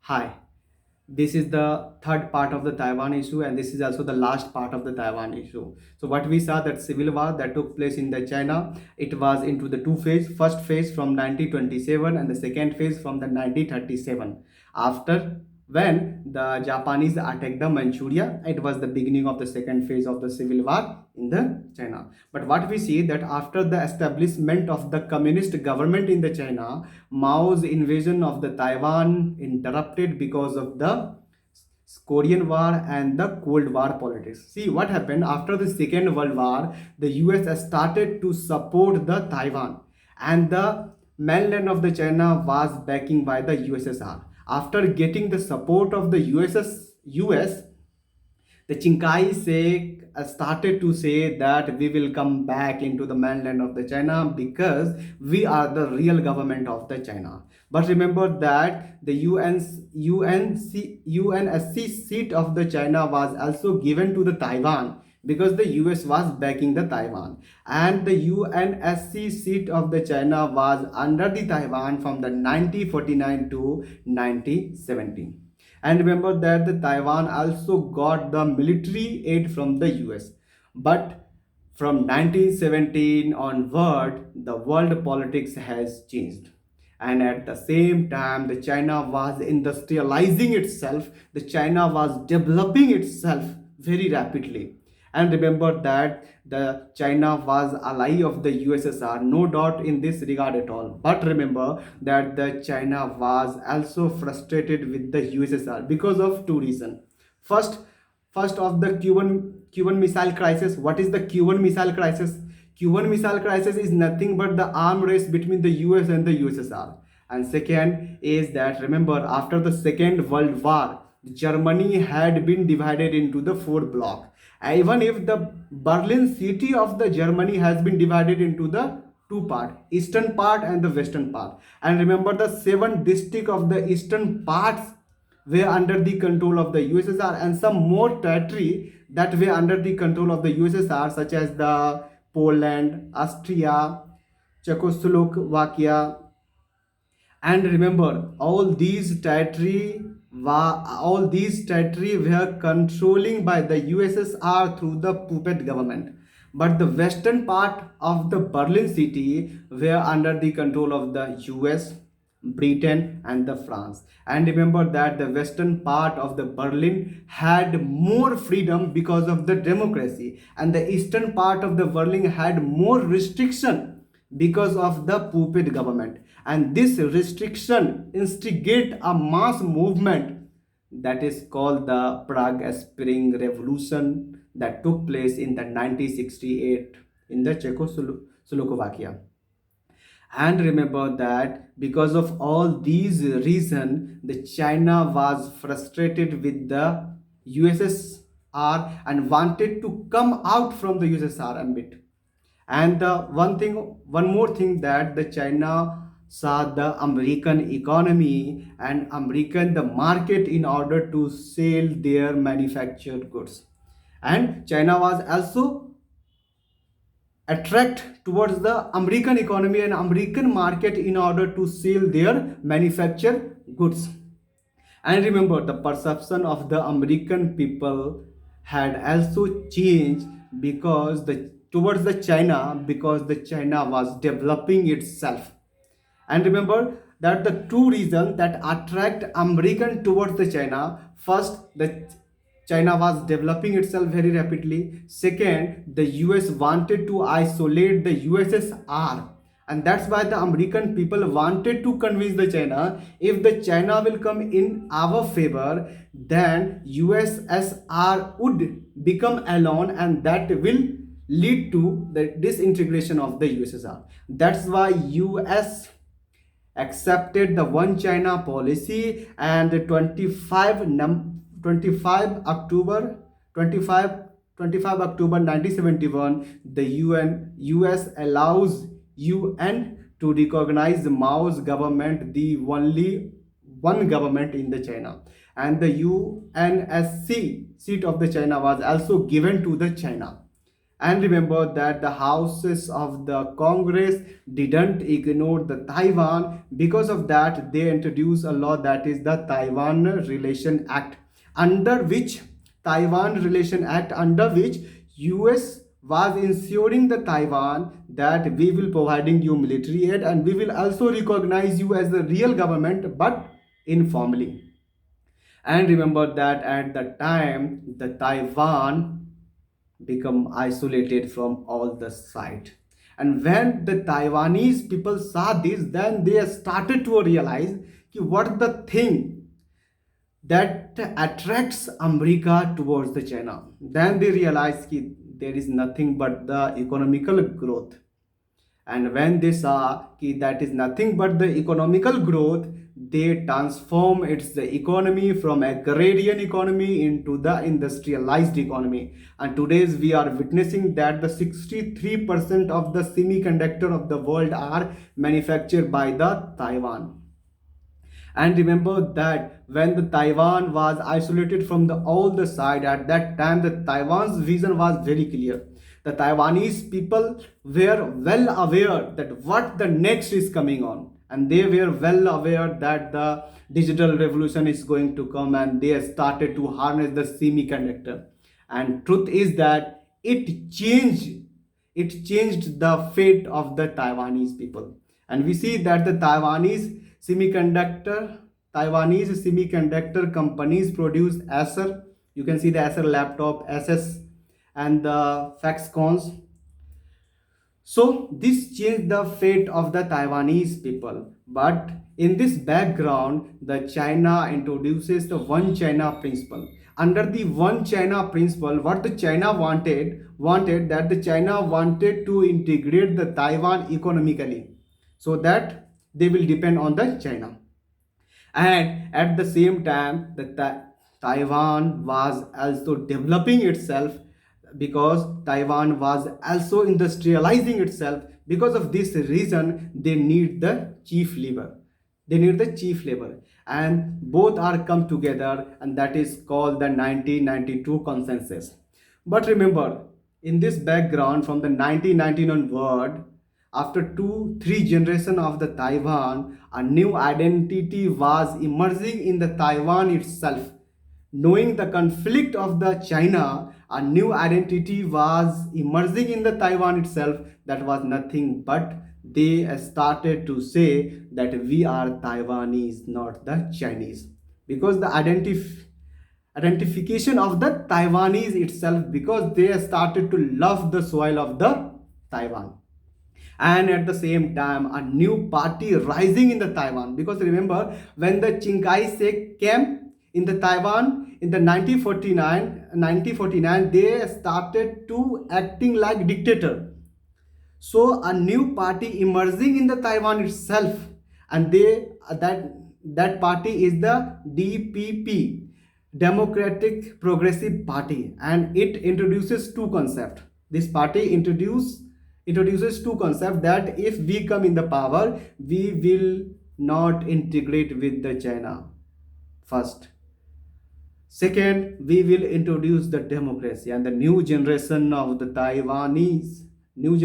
Hi, this is the third part of the Taiwan issue, and this is also the last part of the Taiwan issue. So, what we saw that civil war that took place in the China, it was into the two phase. First phase from 1927, and the second phase from the 1937. After when the Japanese attacked the Manchuria, it was the beginning of the second phase of the civil war in the China. But what we see that after the establishment of the communist government in the China, Mao's invasion of the Taiwan interrupted because of the Korean War and the Cold War politics. See what happened after the Second World War, the US started to support the Taiwan, and the mainland of the China was backing by the USSR. After getting the support of the US, the Chinkai say started to say that we will come back into the mainland of the China because we are the real government of the China. But remember that the UNSC seat of the China was also given to the Taiwan because the US was backing the Taiwan, and the UNSC seat of the China was under the Taiwan from the 1949 to 1970. And remember that the Taiwan also got the military aid from the US. But from 1917 onward, the world politics has changed. And at the same time, the China was industrializing itself. The China was developing itself very rapidly. And remember that the China was ally of the USSR, no doubt in this regard at all. But remember that the China was also frustrated with the USSR because of two reasons. First, first of the Cuban Missile Crisis. What is the Cuban Missile Crisis? Cuban Missile Crisis is nothing but the arm race between the US and the USSR. And second is that remember after the Second World War, Germany had been divided into the four blocks. Even if the Berlin city of the Germany has been divided into the two part, eastern part and the western part. And remember the seven districts of the eastern parts were under the control of the USSR, and some more territory that were under the control of the USSR, such as the Poland, Austria, Czechoslovakia. And remember, all these territory were controlling by the USSR through the puppet government. But the western part of the Berlin city were under the control of the US, Britain, and the France. And remember that the western part of the Berlin had more freedom because of the democracy, and the eastern part of the Berlin had more restriction because of the puppet government. And this restriction instigate a mass movement that is called the Prague Spring Revolution that took place in the 1968 in the Czechoslovakia. And remember that because of all these reasons, the China was frustrated with the USSR and wanted to come out from the USSR a bit. And one more thing that the China saw the American economy and American the market in order to sell their manufactured goods. And China was also attract towards the American economy and American market in order to sell their manufactured goods. And remember, the perception of the American people had also changed because the towards the China because the China was developing itself. And remember that the two reasons that attract American towards the China, first the China was developing itself very rapidly. Second, the US wanted to isolate the USSR, and that's why the American people wanted to convince the China, if the China will come in our favor, then USSR would become alone, and that will lead to the disintegration of the USSR. That's why US accepted the one China policy, and the 25 October 25 October 1971, the US allows UN to recognize Mao's government, the only one government in the China. And the UNSC seat of the China was also given to the China. And remember that the houses of the Congress didn't ignore the Taiwan. Because of that, they introduced a law, that is the Taiwan Relation Act, under which US was ensuring the Taiwan that we will providing you military aid and we will also recognize you as the real government, but informally. And remember that at the time the Taiwan become isolated from all the side. And when the Taiwanese people saw this, then they started to realize what the thing that attracts America towards the China. Then they realized there is nothing but the economical growth. And when they saw that is nothing but the economical growth, they transform its the economy from agrarian economy into the industrialized economy. And today's we are witnessing that the 63% of the semiconductor of the world are manufactured by the Taiwan. And remember that when the Taiwan was isolated from the all the side, at that time the Taiwan's vision was very clear. The Taiwanese people were well aware that what the next is coming on, and they were well aware that the digital revolution is going to come, and they started to harness the semiconductor. And truth is that it changed the fate of the Taiwanese people. And we see that the Taiwanese semiconductor companies produce Acer. You can see the Acer laptop, SS, and the Foxcons. So this changed the fate of the Taiwanese people. But in this background, the China introduces the One China principle. Under the One China principle, what the China wanted that the China wanted to integrate the Taiwan economically, so that they will depend on the China. And at the same time, Taiwan was also developing itself, because Taiwan was also industrializing itself. Because of this reason, they need the chief labor. And both are come together, and that is called the 1992 consensus. But remember, in this background, from the 1919 onward, after 2 3 generations of the Taiwan, a new identity was emerging in the Taiwan itself. Knowing the conflict of the China, a new identity was emerging in the Taiwan itself. That was nothing but they started to say that we are Taiwanese, not the Chinese. Because the identification of the Taiwanese itself, because they started to love the soil of the Taiwan. And at the same time, a new party rising in the Taiwan. Because remember, when the Chiang Kai-shek came in the Taiwan in the 1949, they started to acting like dictator. So a new party emerging in the Taiwan itself, and that party is the DPP, Democratic Progressive Party, and it introduces two concepts. This party introduces two concepts, that if we come in the power, we will not integrate with the China first. Second, we will introduce the democracy and the new generation of the Taiwanese in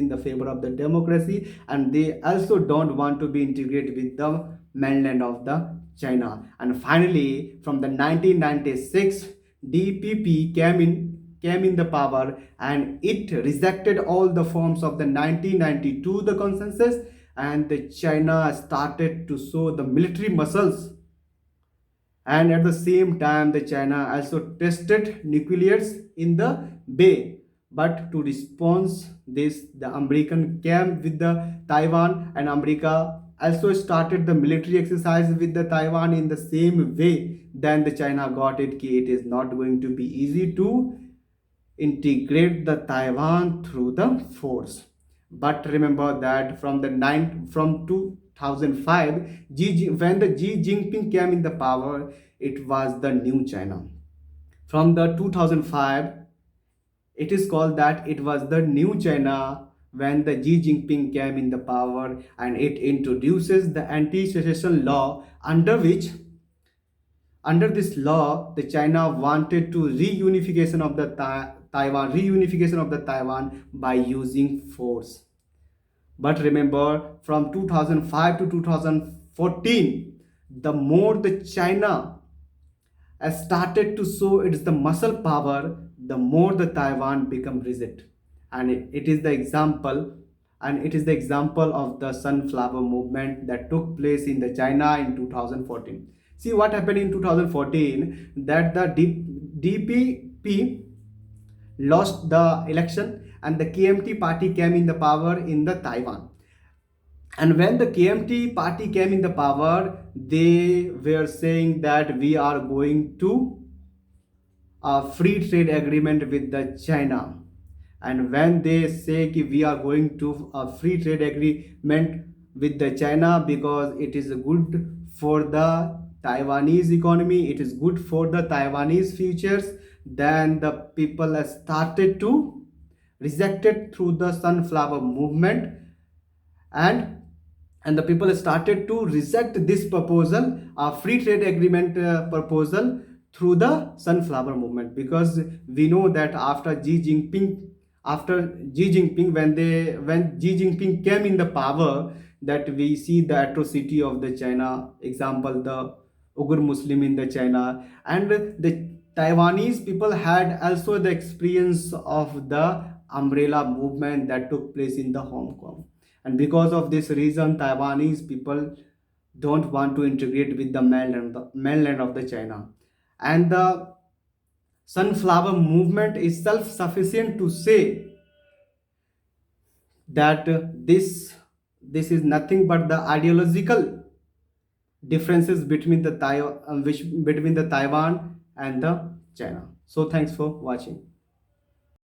the favor of the democracy, and they also don't want to be integrated with the mainland of the China. And finally, from the 1996, DPP came in the power, and it rejected all the forms of the 1992 the consensus, and the China started to show the military muscles. And at the same time, the China also tested nuclears in the bay. But to respond this, the American came with the Taiwan, and America also started the military exercise with the Taiwan in the same way. Then the China got it that it is not going to be easy to integrate the Taiwan through the force. But remember that from 2005, when the Xi Jinping came in the power, it was the new China. From the 2005, it is called that it was the new China when the Xi Jinping came in the power, and it introduces the anti-secession law, under this law, the China wanted to reunification of the Taiwan, reunification of the Taiwan by using force. But remember, from 2005 to 2014, the more the China has started to show its the muscle power, the more the Taiwan become rigid. And it is the example, and it is the example of the sunflower movement that took place in the China in 2014. See what happened in 2014, that the DPP lost the election and the KMT party came in the power in the Taiwan. And when the KMT party came in the power, they were saying that we are going to a free trade agreement with the China. And when they say कि we are going to a free trade agreement with the China because it is good for the Taiwanese economy, it is good for the Taiwanese futures, then the people have started to reject it through the sunflower movement, and the people started to reject this proposal, a free trade agreement proposal, through the sunflower movement, because we know that after Xi Jinping, when Xi Jinping came in the power, that we see the atrocity of the China, example the Uyghur Muslim in the China, and the Taiwanese people had also the experience of the umbrella movement that took place in the Hong Kong. And because of this reason, Taiwanese people don't want to integrate with the mainland of the China. And the sunflower movement is self-sufficient to say that this is nothing but the ideological differences between the Taiwan and the China. So thanks for watching.